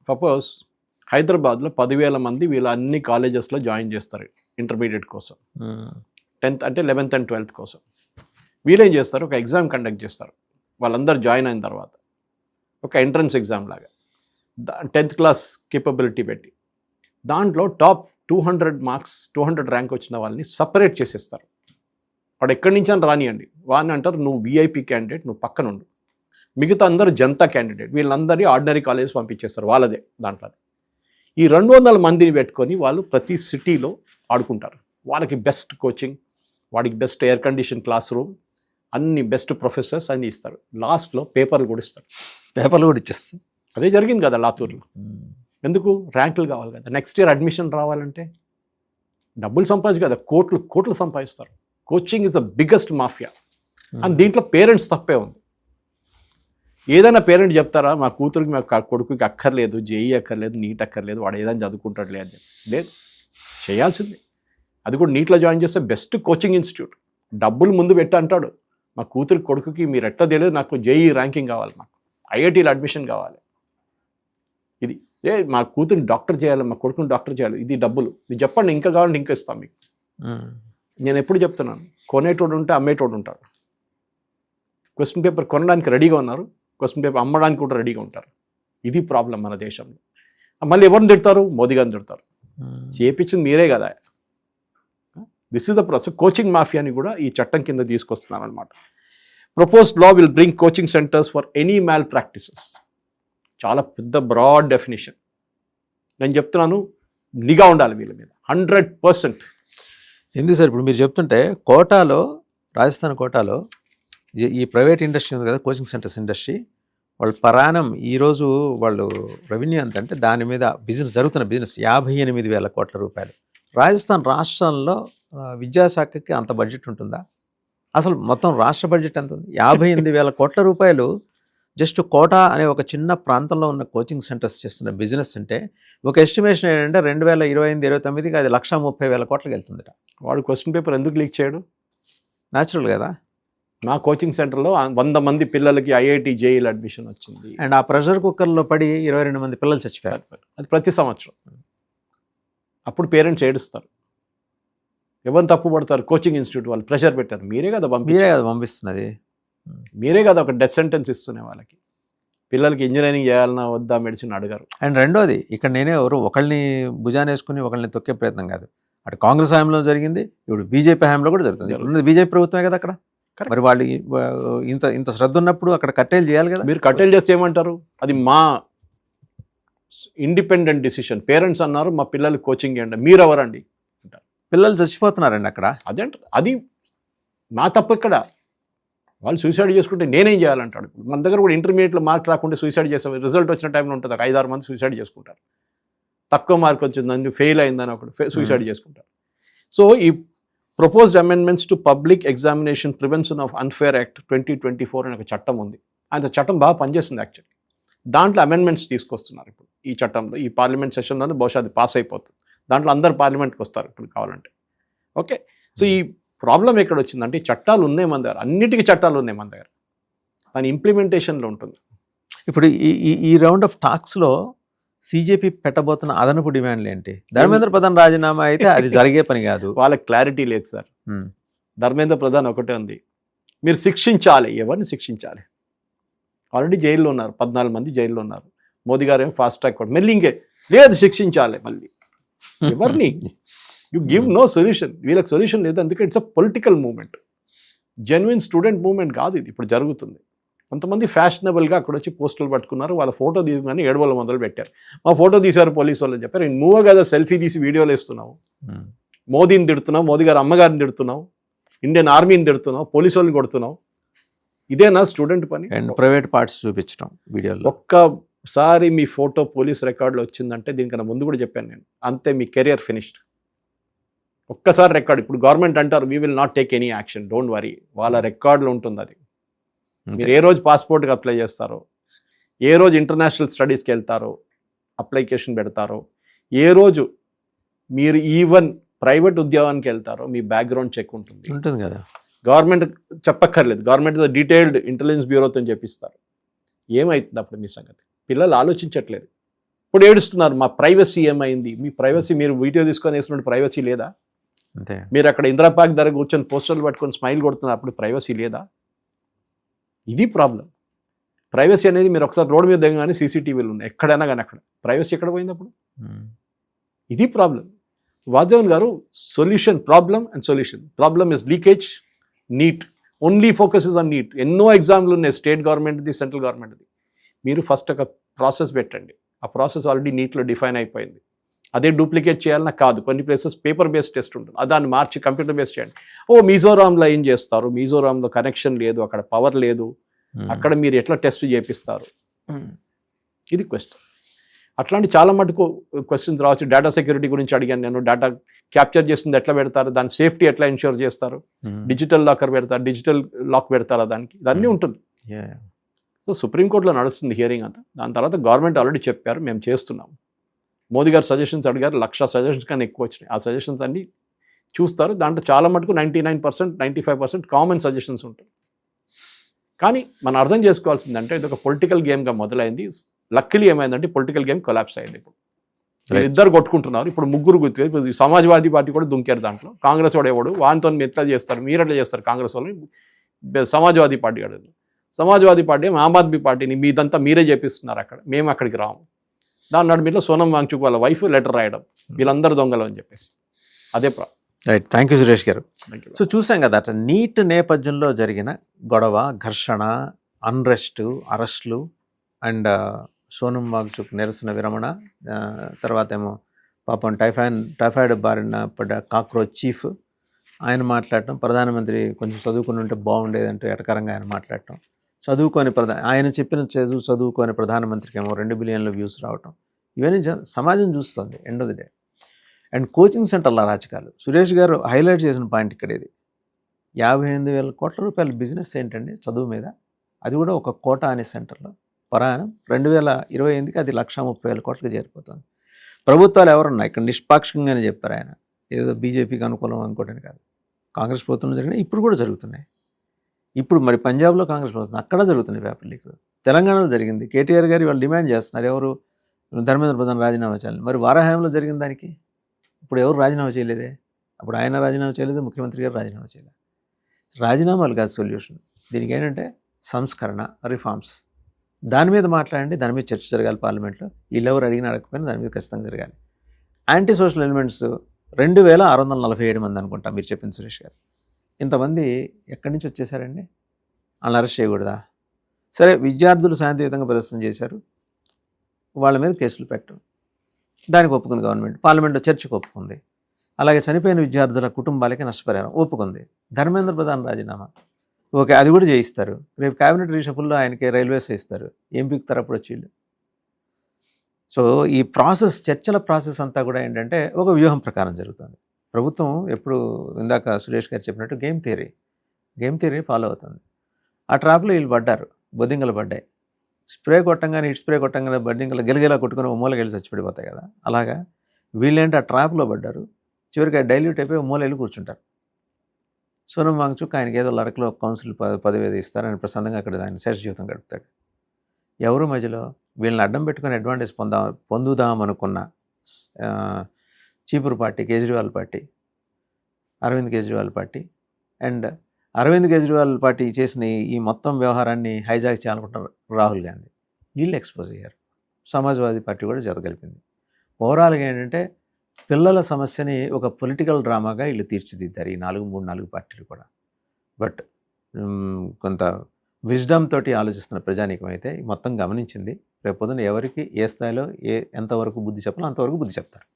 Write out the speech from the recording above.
Suppose హైదరాబాద్లో 10,000 మంది వీళ్ళ అన్ని కాలేజెస్లో జాయిన్ చేస్తారు ఇంటర్మీడియట్ కోసం, 10th అంటే 11th and 12th కోసం. వీళ్ళేం చేస్తారు, ఒక ఎగ్జామ్ కండక్ట్ చేస్తారు. వాళ్ళందరూ జాయిన్ అయిన తర్వాత ఒక ఎంట్రన్స్ ఎగ్జామ్ లాగా 10th క్లాస్ కేపబిలిటీ పెట్టి దాంట్లో టాప్ 200 మార్క్స్ 200 ర్యాంక్ వచ్చిన వాళ్ళని సపరేట్ చేసేస్తారు. వాడు ఎక్కడి నుంచి అని రానియండి, వాడిని అంటారు నువ్వు విఐపి క్యాండిడేట్, నువ్వు పక్కన ఉండు. మిగతా అందరూ జనతా క్యాండిడేట్, వీళ్ళందరినీ ఆర్డినరీ కాలేజ్ పంపించేస్తారు వాళ్ళదే. దాంట్లో ఈ 200 మందిని పెట్టుకొని వాళ్ళు ప్రతి సిటీలో ఆడుకుంటారు. వాళ్ళకి బెస్ట్ కోచింగ్, వాడికి best air condition class room, అన్ని బెస్ట్ ప్రొఫెసర్స్ అన్నీ ఇస్తారు. లాస్ట్లో పేపర్లు కూడా ఇస్తారు. పేపర్లు కూడా ఇచ్చేస్తారు. అదే జరిగింది కదా లాతూర్లో. ఎందుకు? ర్యాంకులు కావాలి కదా. నెక్స్ట్ ఇయర్ అడ్మిషన్ రావాలంటే డబ్బులు సంపాదించు కదా, కోట్లు సంపాదిస్తారు. Coaching is the biggest mafia. And దీంట్లో పేరెంట్స్ తప్పే ఉంది. ఏదైనా పేరెంట్ చెప్తారా మా కూతురికి మా కొడుకుకి అక్కర్లేదు, జేఈ అక్కర్లేదు, నీట్ అక్కర్లేదు, వాడు ఏదైనా చదువుకుంటాడులే అని చెప్పి? లేదు, చేయాల్సింది. అది కూడా నీట్లో జాయిన్ చేస్తే బెస్ట్ కోచింగ్ ఇన్స్టిట్యూట్. డబ్బులు ముందు పెట్టి అంటాడు మా కూతురికి కొడుకుకి మీరు ఎట్లా తెలియదు, నాకు జేఈ ర్యాంకింగ్ కావాలి, మాకు ఐఐటీలో అడ్మిషన్ కావాలి, ఇది మా కూతురిని డాక్టర్ చేయాలి, మా కొడుకుని డాక్టర్ చేయాలి, ఇది డబ్బులు మీరు చెప్పండి, ఇంకా కావాలంటే ఇంకా ఇస్తాం మీకు. నేను ఎప్పుడు చెప్తున్నాను, కొనేటోడు ఉంటే అమ్మేటోడు ఉంటాడు. క్వశ్చన్ పేపర్ కొనడానికి రెడీగా ఉన్నారు, క్వశ్చన్ పేపర్ అమ్మడానికి కూడా రెడీగా ఉంటారు. ఇది ప్రాబ్లం మన దేశంలో. మళ్ళీ ఎవరిని తిడతారు? మోదీ గారిని తిడతారు. చేపించింది మీరే కదా. This is the process. Coaching మాఫియాని కూడా ఈ చట్టం కింద తీసుకొస్తున్నారు అనమాట. Proposed law will bring coaching centres for any malpractices. చాలా పెద్ద బ్రాడ్ డెఫినేషన్. నేను చెప్తున్నాను, నిఘా ఉండాలి వీళ్ళ మీద 100%. ఎందుకు సార్ ఇప్పుడు మీరు చెప్తుంటే కోటాలో, రాజస్థాన్ కోటాలో ఈ ప్రైవేట్ ఇండస్ట్రీ ఉంది కదా, కోచింగ్ సెంటర్స్ ఇండస్ట్రీ, వాళ్ళు పరాణం ఈరోజు వాళ్ళు రెవెన్యూ ఎంత అంటే దాని మీద జరుగుతున్న బిజినెస్ 58,000 కోట్ల రూపాయలు. రాజస్థాన్ రాష్ట్రంలో విద్యాశాఖకి అంత బడ్జెట్ ఉంటుందా? అసలు మొత్తం రాష్ట్ర బడ్జెట్ ఎంత ఉంది? 58,000 కోట్ల రూపాయలు జస్ట్ కోటా అనే ఒక చిన్న ప్రాంతంలో ఉన్న కోచింగ్ సెంటర్స్ చేస్తున్న బిజినెస్ అంటే ఒక ఎస్టిమేషన్ ఏంటంటే 2028-29కి అది 130,000 కోట్లకి వెళ్తుందట. వాడు క్వశ్చన్ పేపర్ ఎందుకు లీక్ చేయడు? న్యాచురల్ కదా. మా కోచింగ్ సెంటర్లో 100 మంది పిల్లలకి ఐఐటి జేఈలో అడ్మిషన్ వచ్చింది. అండ్ ఆ ప్రెషర్ కుక్కర్లో పడి 22 మంది పిల్లలు చచ్చిపోయారు. అది ప్రతి సంవత్సరం. అప్పుడు పేరెంట్స్ ఏడుస్తారు. ఎవరిని తప్పు పడతారు? కోచింగ్ ఇన్స్టిట్యూట్ వాళ్ళు ప్రెషర్ పెట్టారు. మీరే కదా పంపిస్తున్నది. మీరే కదా ఒక డెత్ సెంటెన్స్ ఇస్తూనే వాళ్ళకి. పిల్లలకి ఇంజనీరింగ్ చేయాలన్నా వద్దా, మెడిసిన్ అడగారు. అండ్ రెండోది, ఇక్కడ నేనే ఒకళ్ళని భుజాన్ని వేసుకుని ఒకళ్ళని తొక్కే ప్రయత్నం కాదు. అటు కాంగ్రెస్ హయాంలో జరిగింది, ఇప్పుడు బీజేపీ హయాంలో కూడా జరుగుతుంది. ఇప్పుడు బీజేపీ ప్రభుత్వమే కదా అక్కడ. మరి వాళ్ళు ఇంత శ్రద్ధ ఉన్నప్పుడు అక్కడ కట్టేలు చేయాలి కదా. మీరు కట్టేలు చేస్తే ఏమంటారు? అది మా ఇండిపెండెంట్ డిసిషన్. పేరెంట్స్ అన్నారు మా పిల్లలకి కోచింగ్ ఇవ్వండి, మీరు ఎవరండి అంటారు. పిల్లలు చచ్చిపోతున్నారండి అక్కడ. అది నా తప్పు. ఇక్కడ వాళ్ళు సూసైడ్ చేసుకుంటే నేనేం చేయాలంటాడు. మన దగ్గర కూడా ఇంటర్మీడియట్లో మార్క్ రాకుంటే సూసైడ్ చేసే రిజల్ట్ వచ్చిన టైంలో ఉంటుంది. ఒక 5-6 మంది సూసైడ్ చేసుకుంటారు. తక్కువ మార్క్ వచ్చిందని, ఫెయిల్ అయిందని ఒకటి సూసైడ్ చేసుకుంటారు. సో ఈ proposed amendments to public examination prevention of unfair act 2024 అనే ఒక చట్టం ఉంది. అంత చట్టం బాగా పనిచేస్తుంది యాక్చువల్లీ. దాంట్లో అమెండ్మెంట్స్ తీసుకొస్తున్నారు ఇప్పుడు ఈ చట్టంలో. ఈ పార్లమెంట్ సెషన్లోనే బహుశా అది పాస్ అయిపోతుంది. దాంట్లో అందరు పార్లమెంట్కి వస్తారు ఇప్పుడు కావాలంటే. ఓకే, సో ఈ ప్రాబ్లం ఎక్కడ వచ్చిందంటే, ఈ చట్టాలు ఉన్నాయి మన దగ్గర, అన్నిటికీ చట్టాలు ఉన్నాయి మన దగ్గర, దాని ఇంప్లిమెంటేషన్లో ఉంటుంది. ఇప్పుడు ఈ రౌండ్ ఆఫ్ టాక్స్లో సీజేపీ పెట్టబోతున్న అదనపు డిమాండ్లు ఏంటి? ధర్మేంద్ర ప్రధాన్ రాజీనామా అయితే అది జరిగే పని కాదు. వాళ్ళకి క్లారిటీ లేదు సార్. ధర్మేంద్ర ప్రధాన్ ఒకటే ఉంది, మీరు శిక్షించాలి. ఎవరిని శిక్షించాలి? ఆల్రెడీ జైల్లో ఉన్నారు, 14 మంది జైల్లో ఉన్నారు. మోదీ గారు ఏమో ఫాస్ట్ ట్రాక్ కొట్టు, మళ్ళీ ఇంకే లేదు శిక్షించాలి. మళ్ళీ ఎవరిని? You give no solution. వీళ్ళకి సొల్యూషన్ లేదు. అందుకే it's a political movement, genuine student movement కాదు ఇది. ఇప్పుడు జరుగుతుంది. కొంతమంది ఫ్యాషనబుల్గా అక్కడ వచ్చి పోస్టులు పట్టుకున్నారు, వాళ్ళ ఫోటో తీసుకుని 700 మొదలు పెట్టారు. మా ఫోటో తీశారు పోలీసు వాళ్ళు అని చెప్పారు. నువ్వు కదా సెల్ఫీ తీసి వీడియోలు వేస్తున్నావు, మోదీని తిడుతున్నావు, మోదీ గారు అమ్మగారిని తిడుతున్నావు, ఇండియన్ ఆర్మీని తిడుతున్నావు, పోలీసు వాళ్ళని కొడుతున్నావు. ఇదేనా స్టూడెంట్ పని? అండ్ ప్రైవేట్ పార్ట్స్ చూపించడం వీడియోలో. ఒక్కసారి మీ ఫోటో పోలీస్ రికార్డులో వచ్చిందంటే, దీనికన్నా ముందు కూడా చెప్పాను నేను, అంతే మీ కెరియర్ ఫినిష్డ్. ఒక్కసారి రికార్డు. ఇప్పుడు గవర్నమెంట్ అంటారు we will not take any action, don't worry. వాళ్ళ రికార్డులో ఉంటుంది అది. మీరు ఏ రోజు పాస్పోర్ట్కి అప్లై చేస్తారో, ఏ రోజు ఇంటర్నేషనల్ స్టడీస్కి వెళ్తారో, అప్లికేషన్ పెడతారో, ఏ రోజు మీరు ఈవెన్ ప్రైవేట్ ఉద్యోగానికి వెళ్తారో, మీ బ్యాక్గ్రౌండ్ చెక్ ఉంటుంది కదా. గవర్నమెంట్ చెప్పక్కర్లేదు, గవర్నమెంట్ డీటెయిల్డ్ ఇంటెలిజెన్స్ బ్యూరోతో చెప్పిస్తారు. ఏమవుతుంది అప్పుడు మీ సంగతి? పిల్లలు ఆలోచించట్లేదు. ఇప్పుడు ఏడుస్తున్నారు, మా ప్రైవసీ ఏమైంది? మీ ప్రైవసీ, మీరు వీడియో తీసుకొని వేస్తున్నట్టు ప్రైవసీ లేదా? అంతే. మీరు అక్కడ ఇందిరా పార్క్ దగ్గర కూర్చొని పోస్టర్లు పట్టుకొని స్మైల్ కొడుతున్నారు, అప్పుడు ప్రైవసీ లేదా? ఇది ప్రాబ్లం. ప్రైవసీ అనేది మీరు ఒకసారి రోడ్డు మీద దిగగానే సీసీటీవీలు ఉన్నాయి, ఎక్కడైనా కానీ అక్కడ ప్రైవసీ ఎక్కడ పోయింది అప్పుడు? ఇది ప్రాబ్లం. వాజవన్ గారు, solution, problem and solution. Problem is leakage, NEET, only focus is on NEET. ఎన్నో ఎగ్జామ్లు ఉన్నాయి, స్టేట్ గవర్నమెంట్ది, సెంట్రల్ గవర్నమెంట్ది. మీరు ఫస్ట్ ఒక ప్రాసెస్ పెట్టండి. ఆ ప్రాసెస్ ఆల్రెడీ నీట్లో డిఫైన్ అయిపోయింది. అదే డూప్లికేట్ చేయాలన్నా కాదు. కొన్ని ప్లేసెస్ పేపర్ బేస్డ్ టెస్ట్ ఉంటుంది, దాన్ని మార్చి కంప్యూటర్ బేస్డ్ చేయండి. మిజోరాంలో ఏం చేస్తారు? మిజోరాంలో కనెక్షన్ లేదు, అక్కడ పవర్ లేదు, అక్కడ మీరు ఎట్లా టెస్ట్ చేపిస్తారు? ఇది క్వశ్చన్. అట్లాంటి చాలా మటుకు క్వశ్చన్స్ రావచ్చు. డేటా సెక్యూరిటీ గురించి అడిగాను నేను. డేటా క్యాప్చర్ చేస్తుంది ఎట్లా పెడతారు, దాని సేఫ్టీ ఎట్లా ఇన్ష్యూర్ చేస్తారు, డిజిటల్ లాకర్ పెడతారు, డిజిటల్ లాక్ పెడతారా దానికి, ఇదన్నీ ఉంటుంది. సో సుప్రీంకోర్టులో నడుస్తుంది హియరింగ్ అంతా. దాని తర్వాత గవర్నమెంట్ ఆల్రెడీ చెప్పారు, మేము చేస్తున్నాం. మోదీ గారు సజెషన్స్ అడిగారు, 1,00,000 సజెషన్స్ కన్నా ఎక్కువ వచ్చినాయి. ఆ సజెషన్స్ అన్నీ చూస్తారు. దాంట్లో చాలా మటుకు 99%, 95% కామన్ సజెషన్స్ ఉంటాయి. కానీ మనం అర్థం చేసుకోవాల్సిందంటే ఇది ఒక పొలిటికల్ గేమ్గా మొదలైంది. లక్కీలీ ఏమైందంటే పొలిటికల్ గేమ్ కొలాప్స్ అయింది. ఇప్పుడు ఇద్దరు కొట్టుకుంటున్నారు. ఇప్పుడు ముగ్గురు ఇప్పుడు సమాజ్వాదీ పార్టీ కూడా దుంకారు దాంట్లో. కాంగ్రెస్ వాడు ఎవడు, వానితో ఎట్లా చేస్తారు, మీరు ఎట్లా చేస్తారు కాంగ్రెస్ వాళ్ళు, సమాజ్వాదీ పార్టీ అడగదు. సమాజ్వాదీ పార్టీ ఆమ్ ఆద్మీ పార్టీని మీదంతా మీరే చేపిస్తున్నారు, అక్కడ మేము అక్కడికి రాము. దాని నాడు మీట్లో సోనం వాంగ్చుక్ వాళ్ళ వైఫ్ లెటర్ రాయడం, వీళ్ళందరూ దొంగలు అని చెప్పేసి. అదే రైట్. థ్యాంక్ యూ సురేష్ గారు. సో చూసాం కదా, అట్లా నీట్ నేపథ్యంలో జరిగిన గొడవ, ఘర్షణ, అన్రెస్ట్, అరెస్టులు అండ్ సోనం వాంగ్చుక్ నిరసన విరమణ, తర్వాత ఏమో పాపం టైఫాయిడ్ బారిన పడ్డ కాక్రోచ్ చీఫ్ ఆయన మాట్లాడటం, ప్రధానమంత్రి కొంచెం చదువుకుని ఉంటే బాగుండేదంటూ ఎటకరంగా ఆయన మాట్లాడటం, చదువుకొని ఆయన చెప్పిన చదువుకొని ప్రధానమంత్రికి ఏమో 2 బిలియన్ల వ్యూస్ రావటం, ఇవన్నీ సమాజం చూస్తుంది end of the day. And coaching సెంటర్ల రాజకాలు, సురేష్ గారు హైలైట్ చేసిన పాయింట్ ఇక్కడ ఇది. 58,000 కోట్ల రూపాయల బిజినెస్ ఏంటండి చదువు మీద, అది కూడా ఒక కోట అనే సెంటర్లో పరాయణం 2028కి అది 1,30,000 కోట్లకి చేరిపోతుంది. ప్రభుత్వాలు ఎవరున్నా ఇక్కడ నిష్పాక్షికంగానే చెప్పారు ఆయన, ఏదో బీజేపీకి అనుకూలం అనుకోవడానికి కాదు. కాంగ్రెస్ ప్రభుత్వంలో జరిగినాయి, ఇప్పుడు కూడా జరుగుతున్నాయి. ఇప్పుడు మరి పంజాబ్లో కాంగ్రెస్ ప్రభుత్వం, అక్కడ జరుగుతున్నాయి పేపర్ లీకులు. తెలంగాణలో జరిగింది. కేటీఆర్ గారు వాళ్ళు డిమాండ్ చేస్తున్నారు, ఎవరు, ధర్మేంద్ర ప్రధాన్ రాజీనామా చేయాలి. మరి వారాహాయంలో జరిగిన దానికి ఇప్పుడు ఎవరు రాజీనామా చేయలేదే. అప్పుడు ఆయన రాజీనామా చేయలేదు, ముఖ్యమంత్రి గారు రాజీనామా చేయలేదు. రాజీనామాలు కాదు సొల్యూషన్. దీనికి ఏంటంటే సంస్కరణ, రిఫార్మ్స్. దాని మీద మాట్లాడండి, దాని మీద చర్చ జరగాలి పార్లమెంట్లో. వీళ్ళెవరు అడిగినా అడగకపోయినా దాని మీద ఖచ్చితంగా జరగాలి. యాంటీ సోషల్ ఎలిమెంట్స్ 2,647 మంది అనుకుంటా మీరు చెప్పింది సురేష్ గారు. ఇంతమంది ఎక్కడి నుంచి వచ్చేసారండి? వాళ్ళని అరెస్ట్ చేయకూడదా? సరే, విద్యార్థులు శాంతియుతంగా ప్రదర్శన చేశారు, వాళ్ళ మీద కేసులు పెట్టు, దానికి ఒప్పుకుంది గవర్నమెంట్. పార్లమెంట్లో చర్చకు ఒప్పుకుంది. అలాగే చనిపోయిన విద్యార్థుల కుటుంబాలకి నష్టపరిహారం ఒప్పుకుంది. ధర్మేంద్ర ప్రధాన్ రాజీనామా, ఓకే, అది కూడా చేయిస్తారు. రేపు క్యాబినెట్ రీషఫుల్లో ఆయనకి రైల్వేస్ ఇస్తారు, ఏం పీకుతారు అప్పుడు వచ్చి వీళ్ళు. సో ఈ ప్రాసెస్, చర్చల ప్రాసెస్ అంతా కూడా ఏంటంటే ఒక వ్యూహం ప్రకారం జరుగుతుంది. ప్రభుత్వం ఎప్పుడు ఇందాక సురేష్ గారు చెప్పినట్టు గేమ్ థియరీ ఫాలో అవుతుంది. ఆ ట్రాప్లో వీళ్ళు పడ్డారు, బొద్దింకలు పడ్డాయి. స్ప్రే కొట్టంగానే, ఇటు స్ప్రే కొట్టంగానే బొద్దింకలు గెలగెలా కొట్టుకుని మూలకి వెళ్ళి చచ్చిపడిపోతాయి కదా. అలాగా వీళ్ళేంటి ఆ ట్రాప్లో పడ్డారు. చివరికి డైల్యూట్ అయిపోయి మూల వెళ్ళి కూర్చుంటారు. సోనం వాంగ్చుక్ ఆయనకి ఏదో లడకలో కౌన్సిల్ పదవి ఏదో ఇస్తారు, ఆయన ప్రశాంతంగా అక్కడ ఆయన శేష జీవితం గడుపుతాడు. ఎవరు మధ్యలో వీళ్ళని అడ్డం పెట్టుకుని అడ్వాంటేజ్ పొందుదాం అనుకున్న చీపురు party, Kejriwal party, Arvind Kejriwal party and Arvind Kejriwal party చేసిన ఈ మొత్తం వ్యవహారాన్ని హైజాక్ చేయాలనుకుంటున్నారు రాహుల్ గాంధీ. వీళ్ళు ఎక్స్పోజ్ అయ్యారు. సమాజ్వాదీ పార్టీ కూడా జతగలిపింది. ఓవరాల్గా ఏంటంటే పిల్లల సమస్యని ఒక పొలిటికల్ డ్రామాగా వీళ్ళు తీర్చిదిద్దారు ఈ 4 పార్టీలు కూడా. బట్ కొంత విజ్డమ్ తోటి ఆలోచిస్తున్న ప్రజానీకం అయితే మొత్తం గమనించింది. రేపు పొద్దున ఎవరికి ఏ స్థాయిలో ఎంతవరకు బుద్ధి చెప్పాలో అంతవరకు బుద్ధి చెప్తారు.